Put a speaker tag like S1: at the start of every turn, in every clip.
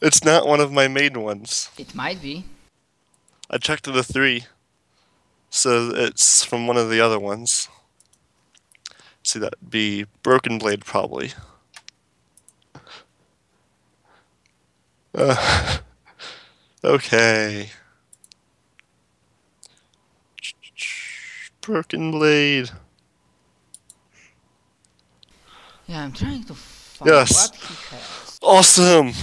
S1: It's not one of my main ones.
S2: It might be.
S1: I checked the 3, so it's from one of the other ones. See, that'd be Broken Blade, probably. Okay. Broken Blade.
S2: Yeah, I'm trying to find
S1: Yes.
S2: what he has.
S1: Awesome!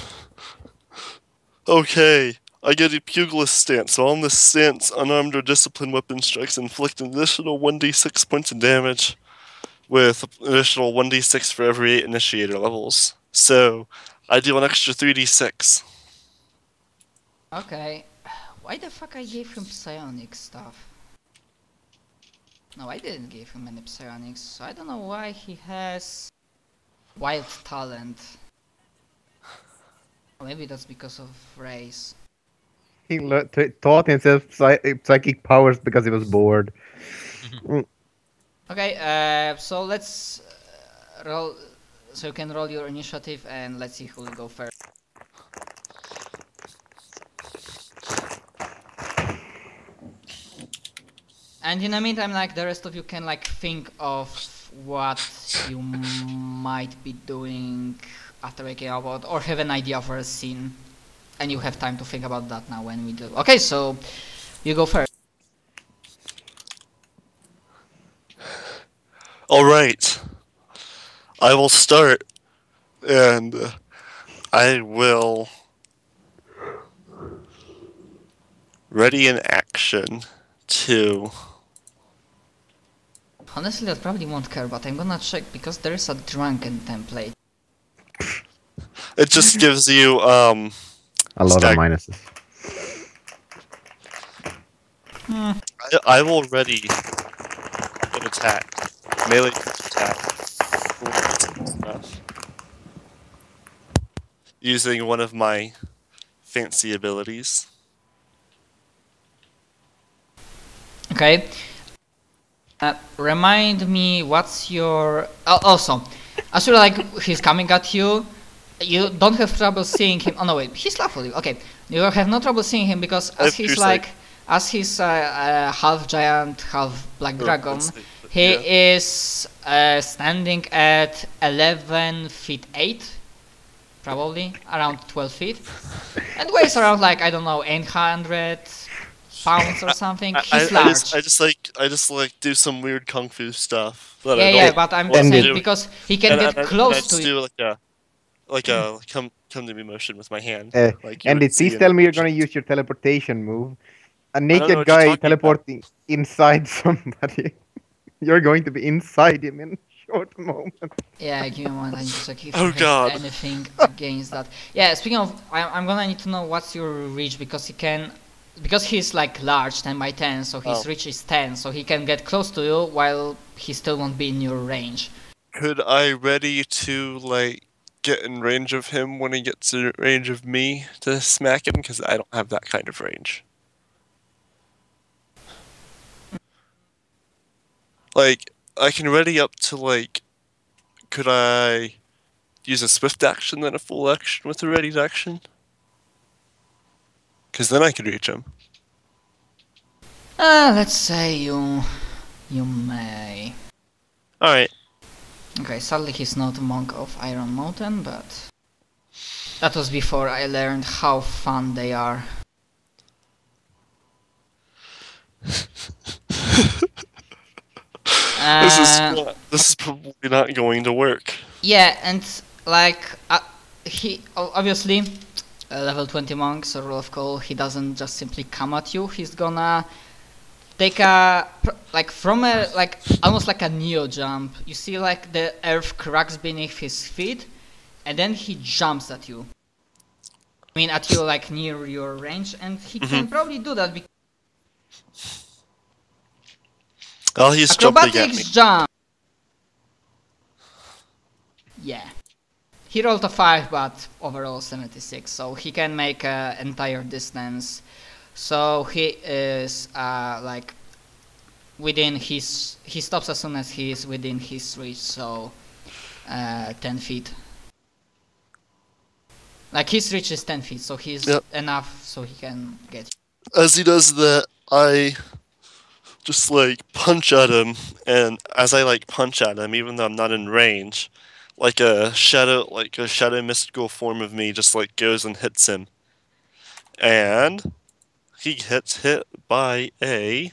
S1: Okay. I get a pugilist stance, so on this stance, unarmed or disciplined weapon strikes inflict an additional 1d6 points of damage, with an additional 1d6 for every 8 initiator levels. So, I do an extra 3d6.
S2: Okay. Why the fuck I gave him psionic stuff? No, I didn't give him any psionics, so I don't know why he has wild talent. Or maybe that's because of race.
S3: He taught himself psychic powers because he was bored.
S2: Okay, so let's roll. So you can roll your initiative and let's see who will go first. And in the meantime, like the rest of you can like think of what you might be doing after waking up, or have an idea for a scene, and you have time to think about that now when we do. Okay, so you go first.
S1: Alright. I will start, and I will ready in action to...
S2: Honestly, I probably won't care, but I'm gonna check because there is a drunken template.
S1: It just gives you,
S3: A lot of minuses.
S1: I will ready an attack. Melee attack. Using one of my fancy abilities.
S2: Okay. Remind me, what's your... also, as you're like, he's coming at you, you don't have trouble seeing him. Oh no, wait, he's laughing. Okay, you have no trouble seeing him because as he's like, as he's half giant, half black dragon, he is standing at 11 feet 8, probably around 12 feet, and weighs around like, I don't know, 800 pounds or something. He's large.
S1: I just like do some weird kung fu stuff.
S2: Yeah, but I'm just saying because he can get close to you.
S1: Like a come to me motion with my hand.
S3: Andy, please tell me you're gonna use your teleportation move. A naked guy teleporting inside somebody. You're going to be inside him in a short moment.
S2: Yeah, give me a moment. I need to check if you have anything against that. Yeah, speaking of, I'm gonna need to know what's your reach because he can, because he's like large, 10 by 10, so his reach is 10, so he can get close to you while he still won't be in your range.
S1: Could I ready to like get in range of him when he gets in range of me to smack him? Because I don't have that kind of range. Like, I can ready up to like, could I use a swift action then a full action with a ready action? Because then I could reach him.
S2: Let's say you may.
S1: Alright.
S2: Okay, sadly he's not a monk of Iron Mountain, but that was before I learned how fun they are.
S1: This is probably not going to work.
S2: Yeah, and like he obviously level 20 monk, so rule of call, he doesn't just simply come at you. He's gonna take a like from a like almost like a neo jump. You see like the earth cracks beneath his feet, and then he jumps at you. I mean at you like near your range, and he can probably do that because
S1: he's jumping at me.
S2: Jump. Yeah. He rolled a 5, but overall 76, so he can make an entire distance. So he is like within his. He stops as soon as he is within his reach. So 10 feet. Like his reach is 10 feet, so he's enough so he can get you.
S1: As he does that, I just like punch at him, and as I like punch at him, even though I'm not in range, like a shadow mystical form of me just like goes and hits him. And he gets hit by a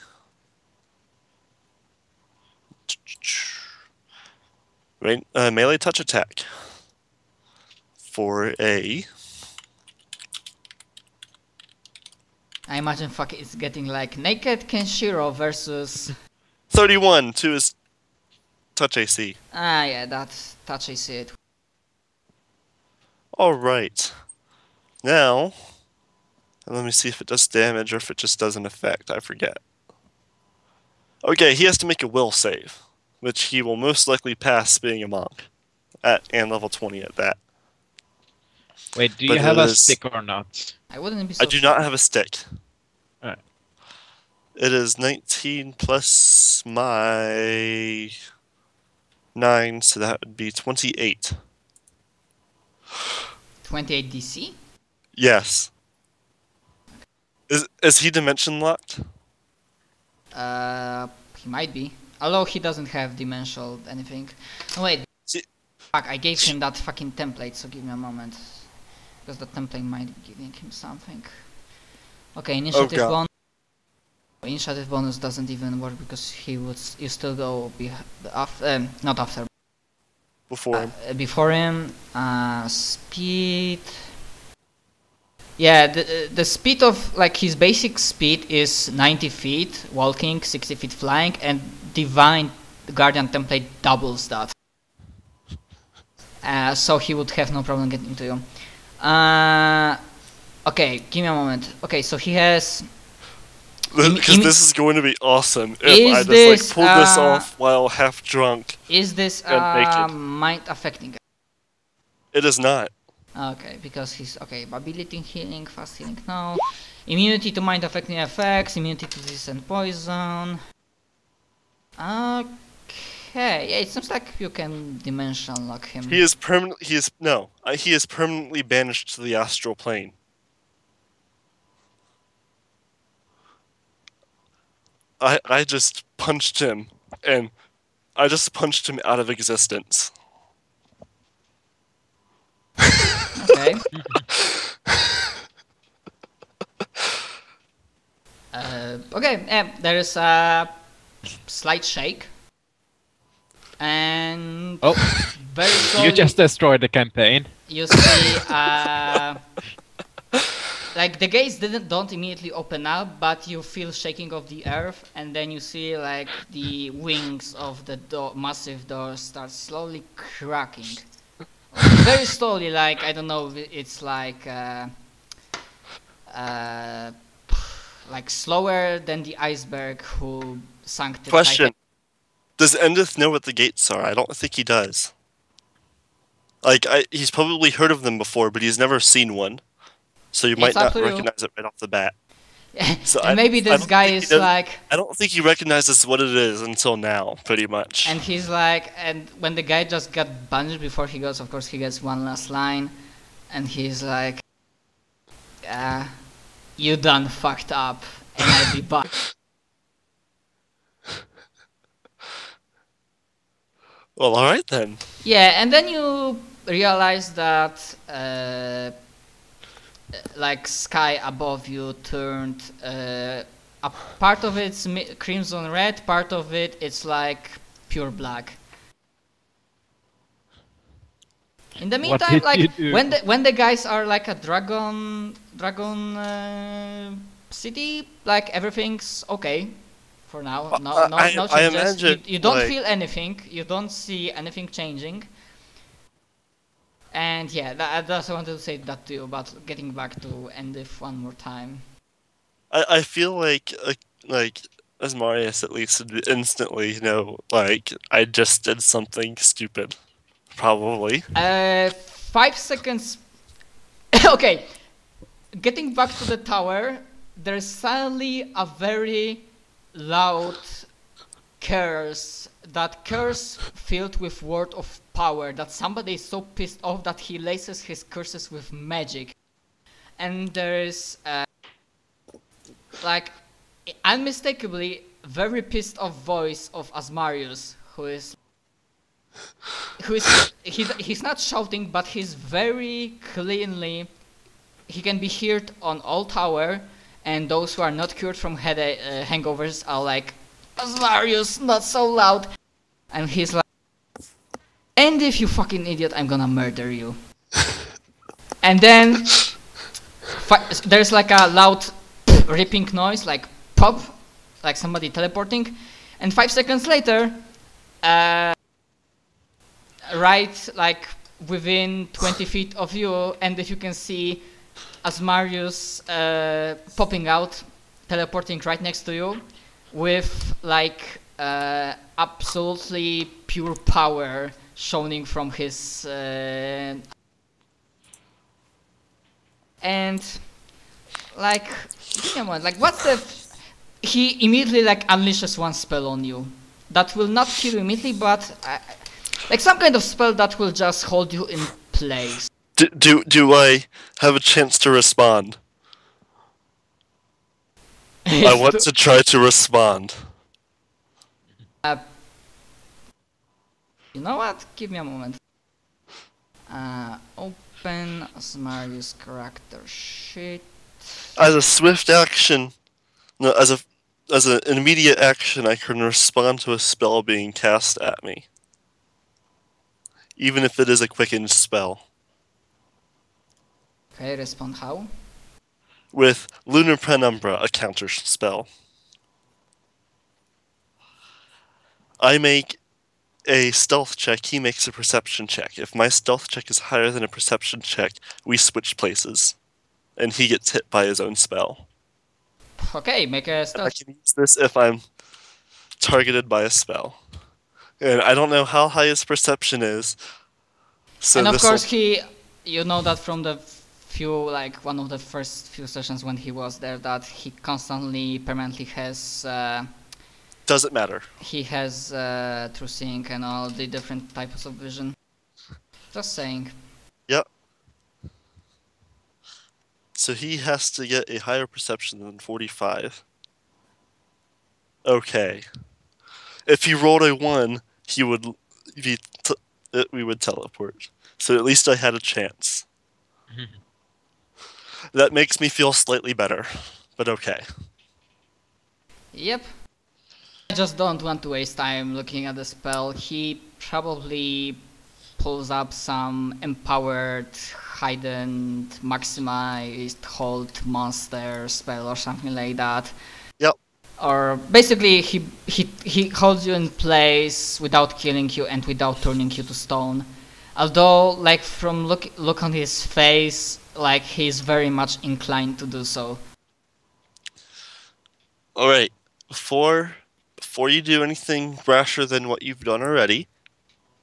S1: melee touch attack for a.
S2: I imagine fuck it's getting like naked Kenshiro versus
S1: 31 to his touch AC.
S2: Ah yeah, that's touch AC it.
S1: Alright. Now, let me see if it does damage or if it just does an effect. I forget. Okay, he has to make a will save, which he will most likely pass being a monk. And level 20 at that.
S4: Wait, do you have a stick or not?
S2: I wouldn't be so
S1: I do not have a stick.
S4: Alright.
S1: It is 19 plus my 9, so that would be 28.
S2: 28 DC?
S1: Yes. Is he dimension locked?
S2: He might be. Although he doesn't have dimensional anything. Oh wait. Fuck, I gave him that fucking template, so give me a moment. Because the template might be giving him something. Okay, initiative bonus. Initiative bonus doesn't even work because you still go not after.
S1: Before him.
S2: Before him. Speed. Yeah, the speed of like his basic speed is 90 feet walking, 60 feet flying, and Divine Guardian template doubles that. So he would have no problem getting to you. Okay, give me a moment. Okay, so he has.
S1: Because this is going to be awesome if I just pull this off while half drunk.
S2: Is this
S1: naked.
S2: mind affecting?
S1: It is not.
S2: Okay, because he's ability healing, fast healing, no. Immunity to mind affecting effects, immunity to disease and poison. Okay, yeah, it seems like you can dimension lock him.
S1: He is permanently banished to the astral plane. I just punched him, and I just punched him out of existence.
S2: Okay. There is a slight shake. And very slowly,
S4: you just destroyed the campaign.
S2: You see, like the gates don't immediately open up, but you feel shaking of the earth, and then you see like the wings of the massive door start slowly cracking. Very slowly, like I don't know, it's like slower than the iceberg who sank the
S1: Question. Does Endith know what the gates are? I don't think he does. Like, he's probably heard of them before, but he's never seen one. So you might not recognize it right off the bat.
S2: So and maybe this guy is like...
S1: I don't think he recognizes what it is until now, pretty much.
S2: And he's like... And when the guy just got punched before he goes, of course he gets one last line. And he's like... you done fucked up, and I'll be back.
S1: Well, alright then.
S2: Yeah, and then you realize that like sky above you turned a part of it's crimson red, part of it's like pure black. In the meantime, like when the guys are like a dragon city, like everything's okay. For now, no changes. You don't feel anything. You don't see anything changing. And yeah, that's I wanted to say that to you about getting back to Endith one more time.
S1: I feel like as Marius at least would instantly know, like I just did something stupid, probably.
S2: 5 seconds. Okay, getting back to the tower, there's suddenly a very loud curse. That curse filled with word of power that somebody is so pissed off that he laces his curses with magic. And there is like unmistakably very pissed off voice of Asmarius, he's not shouting, but he's very cleanly, he can be heard on all tower, and those who are not cured from hangovers are like, Asmarius, not so loud. And he's like, and if you fucking idiot, I'm gonna murder you. And then there's like a loud ripping noise, like pop, like somebody teleporting, and 5 seconds later, right like within 20 feet of you, and if you can see Asmarius popping out, teleporting right next to you, with like absolutely pure power shining from his and like, give me a moment, like what's the he immediately like unleashes one spell on you that will not kill you immediately, but like some kind of spell that will just hold you in place.
S1: Do I have a chance to respond? I want to try to respond.
S2: You know what? Give me a moment. Open Asmarius character sheet.
S1: As a swift action, no, as an immediate action, I can respond to a spell being cast at me, even if it is a quickened spell.
S2: Okay, respond how?
S1: With Lunar Penumbra, a counter spell. I make a stealth check, he makes a perception check. If my stealth check is higher than a perception check, we switch places, and he gets hit by his own spell.
S2: Okay, make a stealth.
S1: I can use this if I'm targeted by a spell. And I don't know how high his perception is. So
S2: and of course you know that from the one of the first few sessions when he was there, that he constantly, permanently has...
S1: doesn't matter.
S2: He has true seeing and all the different types of vision. Just saying.
S1: Yep. So he has to get a higher perception than 45. Okay. If he rolled a 1, he would we would teleport. So at least I had a chance. That makes me feel slightly better, but okay.
S2: Yep. I just don't want to waste time looking at the spell. He probably pulls up some empowered, hidden, maximized hold monster spell or something like that.
S1: Yep.
S2: Or basically he holds you in place without killing you and without turning you to stone. Although, like, from look on his face, like, he's very much inclined to do so.
S1: Alright, before you do anything rasher than what you've done already,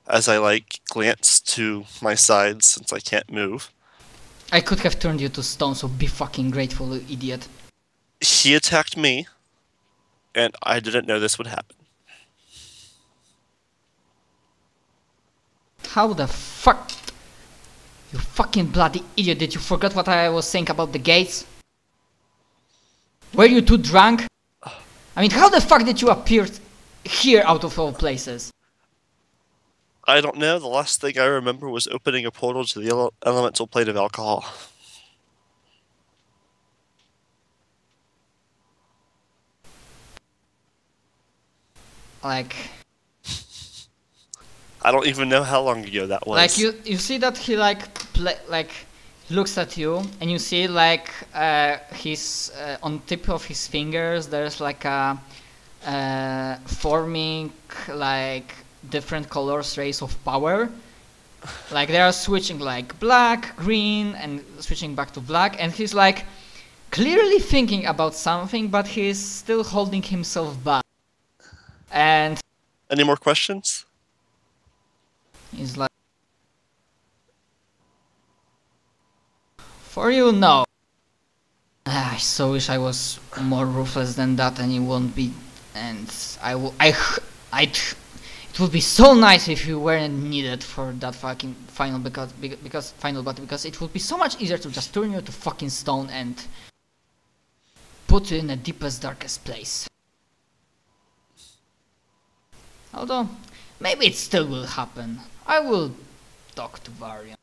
S1: as I, like, glance to my side since I can't move.
S2: I could have turned you to stone, so be fucking grateful, you idiot.
S1: He attacked me, and I didn't know this would happen.
S2: How the fuck? You fucking bloody idiot, did you forget what I was saying about the gates? Were you too drunk? I mean, how the fuck did you appear here out of all places?
S1: I don't know, the last thing I remember was opening a portal to the elemental plane of alcohol.
S2: Like...
S1: I don't even know how long ago that was.
S2: Like, you see that he, looks at you, and you see, like, his, on tip of his fingers, there's, like, a, forming, like, different colors, rays of power. Like, they are switching, like, black, green, and switching back to black, and he's, like, clearly thinking about something, but he's still holding himself back. And...
S1: Any more questions?
S2: He's like... For you, no. I so wish I was more ruthless than that, and it won't be... And it it would be so nice if you weren't needed for that fucking final because it would be so much easier to just turn you to fucking stone and put you in the deepest, darkest place. Although, maybe it still will happen. I will talk to Varian.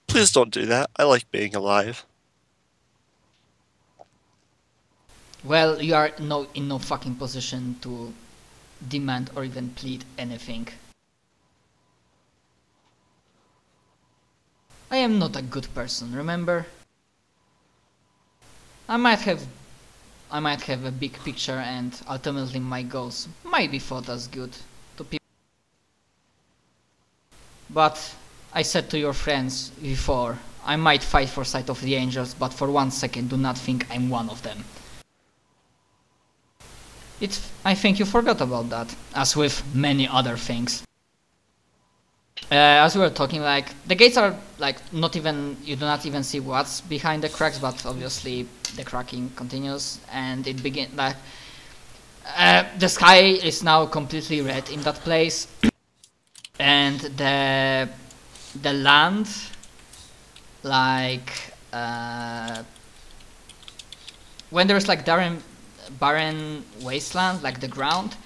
S1: Please don't do that. I like being alive.
S2: Well, you are in no fucking position to demand or even plead anything. I am not a good person, remember? I might have a big picture and ultimately my goals might be thought as good to people. But I said to your friends before, I might fight for Sight of the Angels, but for 1 second do not think I'm one of them. I think you forgot about that, as with many other things. As we were talking, like, the gates are, like, you do not even see what's behind the cracks, but obviously the cracking continues, and it begins, like, the sky is now completely red in that place, and the land, like, when there's, like, barren wasteland, like the ground,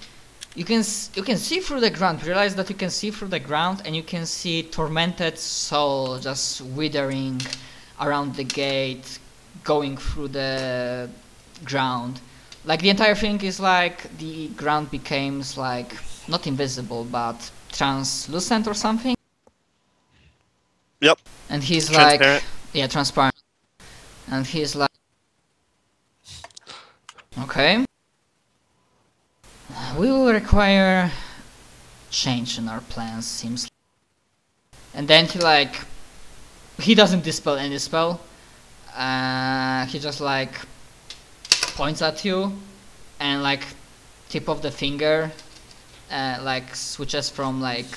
S2: you can see through the ground. Realize that you can see through the ground, and you can see tormented soul just withering around the gate, going through the ground. Like the entire thing is like the ground becomes like not invisible but translucent or something.
S1: Yep.
S2: And he's
S1: transparent.
S2: like, yeah, transparent. And he's like, okay. We will require change in our plans, seems like. And then he doesn't dispel any spell. He just like points at you and like tip of the finger like switches from like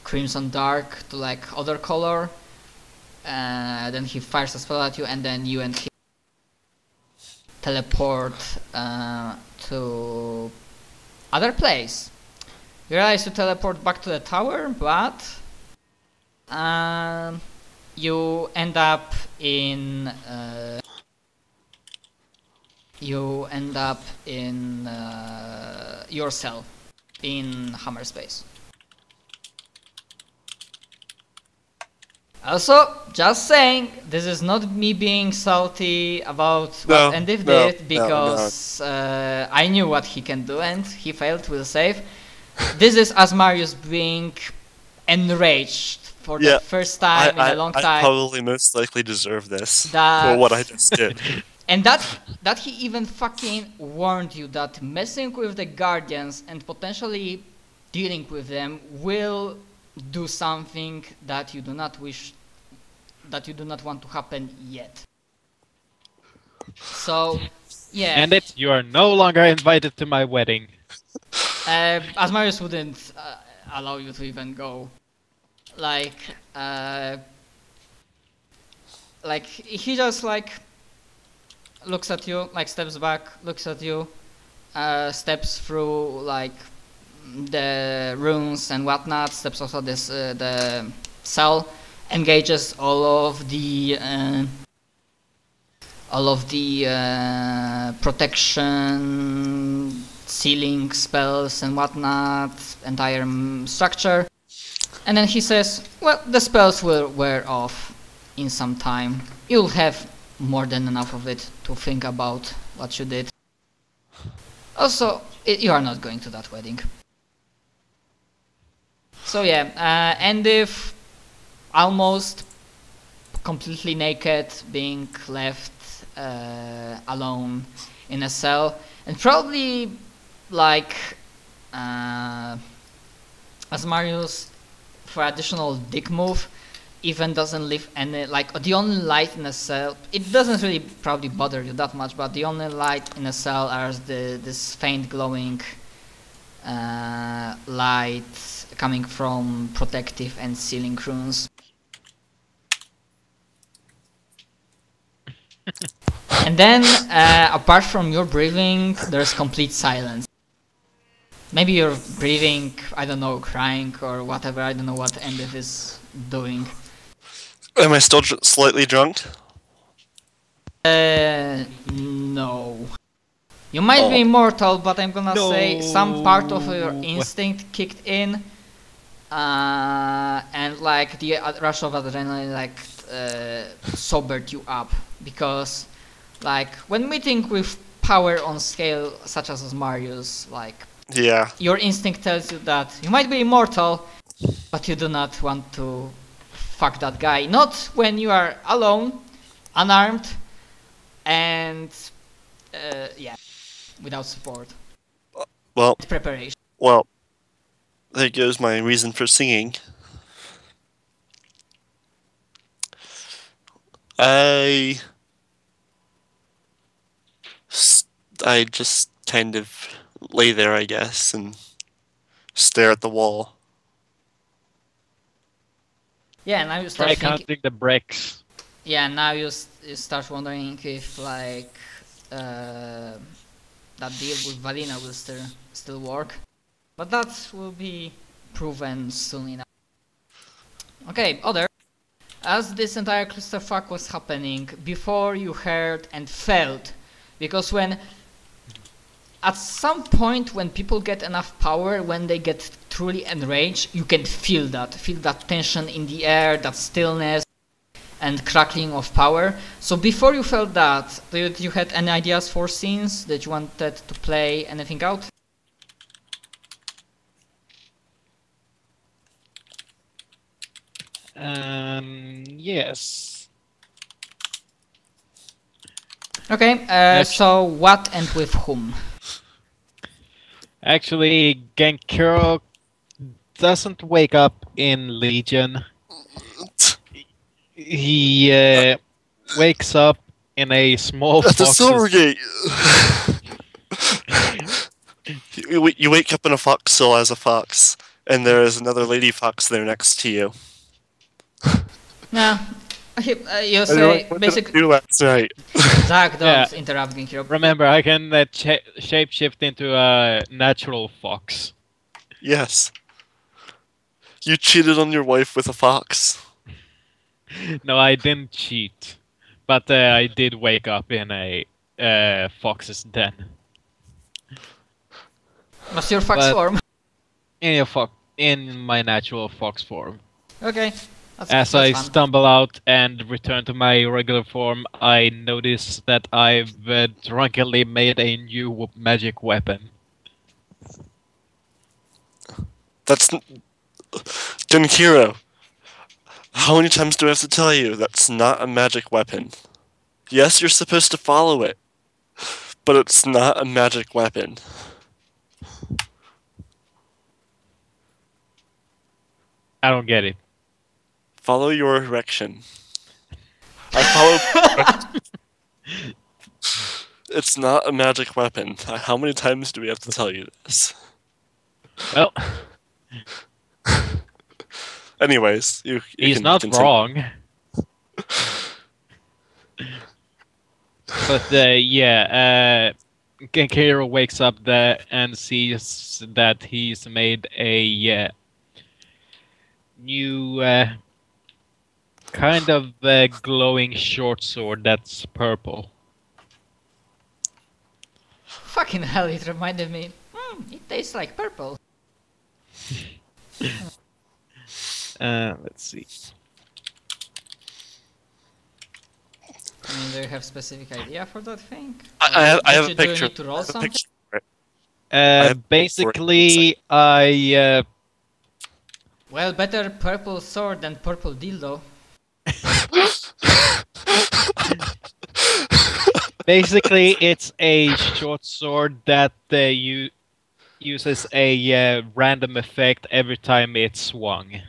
S2: crimson dark to like other color. Then he fires a spell at you, and then you and he teleport to other place. You realize to teleport back to the tower, but you end up in your cell in Hammer Space. Also, just saying, this is not me being salty about what Endiv did, because I knew what he can do and he failed, will save. This is Asmarius being enraged for the first time in a long time.
S1: I probably most likely deserve this for what I just did.
S2: And that he even fucking warned you that messing with the Guardians and potentially dealing with them will do something that you do not want to happen yet. So, yeah.
S4: And you are no longer invited to my wedding.
S2: Asmarius wouldn't allow you to even go. Like he just like looks at you, like steps back, looks at you, steps through like the runes and whatnot, steps also this the cell, engages all of the protection, sealing spells and whatnot, entire structure, and then he says, well, the spells will wear off in some time. You'll have more than enough of it to think about what you did. Also, you are not going to that wedding. So yeah, Endiv, almost completely naked, being left alone in a cell, and probably like Asmarius, for additional dick move, even doesn't leave any, like, the only light in a cell, it doesn't really probably bother you that much, but the only light in a cell are this faint glowing light coming from protective and sealing runes. And then, apart from your breathing, there's complete silence. Maybe you're breathing, I don't know, crying or whatever. I don't know what Endith is doing.
S1: Am I still slightly drunk?
S2: No. You might be immortal, but I'm gonna say some part of your instinct kicked in, and like the rush of adrenaline like sobered you up, because like when meeting with power on scale such as Marius, like your instinct tells you that you might be immortal, but you do not want to fuck that guy. Not when you are alone, unarmed, and without support.
S1: Well,
S2: preparation.
S1: Well, there goes my reason for singing. I just kind of lay there, I guess, and stare at the wall.
S2: Yeah, now you start
S4: thinking... counting the bricks.
S2: Yeah, now you start wondering if, like, that deal with Valina will still work. But that will be proven soon enough. Okay, other. As this entire clusterfuck was happening, before you heard and felt, because at some point when people get enough power, when they get truly enraged, you can feel that tension in the air, that stillness and crackling of power. So before you felt that, did you had any ideas for scenes that you wanted to play anything out?
S4: Yes.
S2: Okay, so what and with whom?
S4: Actually, Genkiro doesn't wake up in Legion. He wakes up in a small
S1: At the Silvergate! You wake up in a foxhole as a fox, and there is another lady fox there next to you.
S2: No, you say basically.
S1: Do last night.
S2: Zach, don't interrupt Genkiro.
S4: Remember, I can shapeshift into a natural fox.
S1: Yes. You cheated on your wife with a fox.
S4: No, I didn't cheat, but I did wake up in a fox's den.
S2: What's your fox form?
S4: In my natural fox form.
S2: Okay.
S4: As I stumble out and return to my regular form, I notice that I've drunkenly made a new magic weapon.
S1: That's... Genkiro, how many times do I have to tell you that's not a magic weapon? Yes, you're supposed to follow it, but it's not a magic weapon.
S4: I don't get it.
S1: Follow your direction. I followed... It's not a magic weapon. How many times do we have to tell you this?
S4: Well...
S1: Anyways,
S4: he's not
S1: continue.
S4: wrong. But Genkiro wakes up there and sees that he's made a new kind of glowing short sword that's purple.
S2: Fucking hell, it reminded me. It tastes like purple.
S4: Let's see.
S2: I mean, do you have specific idea for that thing?
S1: I have a picture.
S2: Do you need to roll something?
S4: Basically, I...
S2: Well, better purple sword than purple dildo.
S4: Basically, it's a short sword that uses a random effect every time it's swung.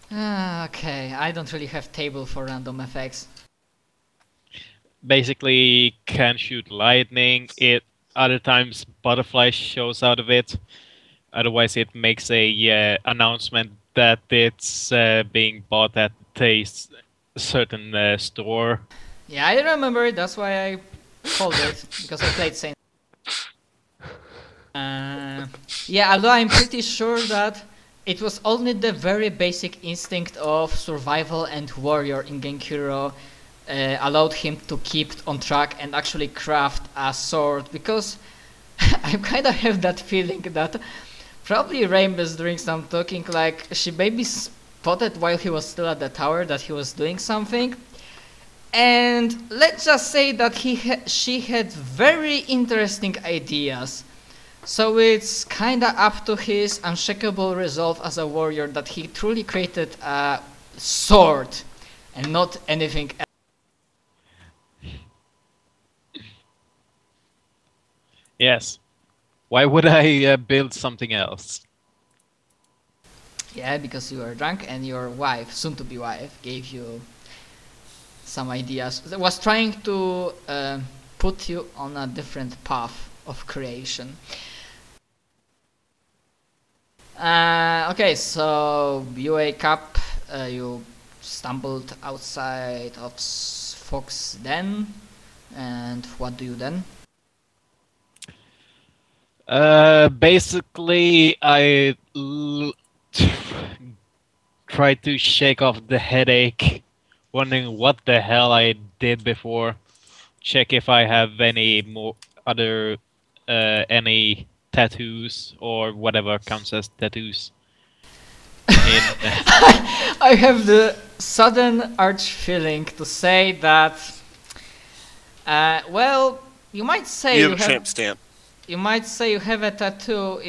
S2: Okay, I don't really have table for random effects.
S4: Basically, can shoot lightning. Other times butterfly shows out of it. Otherwise, it makes a announcement that it's being bought at a certain store.
S2: Yeah, I remember it. That's why I called it, because I played Saint. Yeah, although I'm pretty sure that it was only the very basic instinct of survival and warrior in Genkiro allowed him to keep on track and actually craft a sword, because I kind of have that feeling that probably Rainbow's doing some talking, like she maybe spotted while he was still at the tower that he was doing something, and let's just say that she had very interesting ideas. So it's kinda up to his unshakable resolve as a warrior that he truly created a sword and not anything else.
S4: Yes. Why would I build something else?
S2: Yeah, because you were drunk and your wife, soon-to-be wife, gave you some ideas. Was trying to put you on a different path of creation. Okay, so you wake up, you stumbled outside of Fox Den, and what do you then?
S4: Basically, I tried to shake off the headache, wondering what the hell I did before. Check if I have any more other any tattoos or whatever counts as tattoos.
S2: I have the sudden arch feeling to say that, well, you might say
S1: you have a tramp stamp.
S2: You might say you have a tattoo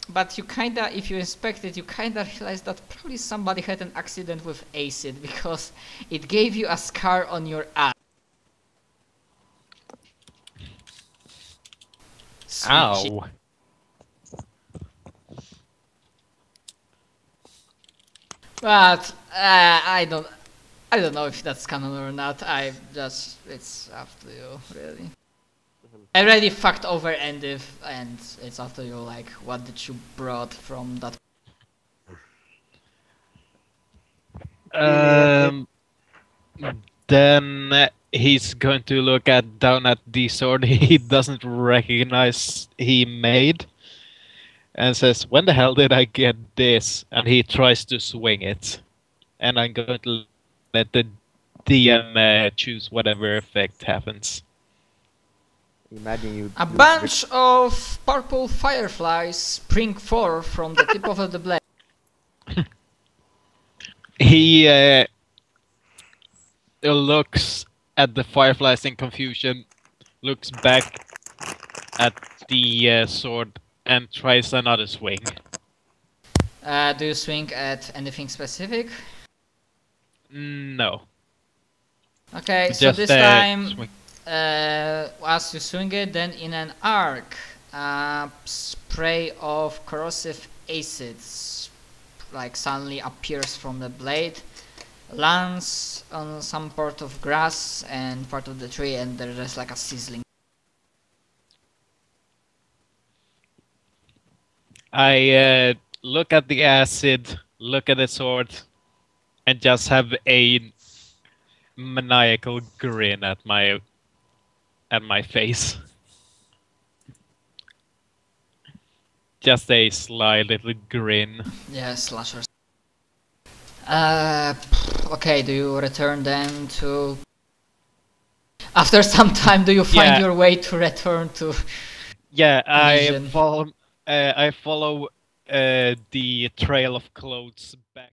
S2: but you kinda, if you inspect it, you kinda realize that probably somebody had an accident with acid, because it gave you a scar on your ass.
S4: Ow.
S2: But I don't know if that's canon or not. It's up to you, really. I already fucked over Endiv, and it's up to you, like, what did you brought from that?
S4: Then he's going to look down at the sword he doesn't recognize he made, and says, "When the hell did I get this?" And he tries to swing it, and I'm going to let the DM choose whatever effect happens.
S3: Imagine
S2: a bunch of purple fireflies spring forth from the tip of the blade.
S4: He looks at the fireflies in confusion, looks back at the sword, and tries another swing.
S2: Do you swing at anything specific?
S4: No.
S2: Okay,
S4: Just,
S2: so this time,
S4: swing.
S2: as you swing it, then in an arc, spray of corrosive acids like suddenly appears from the blade, lands on some part of grass and part of the tree, and there's just like a sizzling.
S4: I look at the acid, look at the sword, and just have a maniacal grin at my face. Just a sly little grin.
S2: Yeah, slashers. Okay, do you return then to... After some time, do you find your way to return to...
S4: Yeah,
S2: Vision?
S4: I follow the trail of clothes back.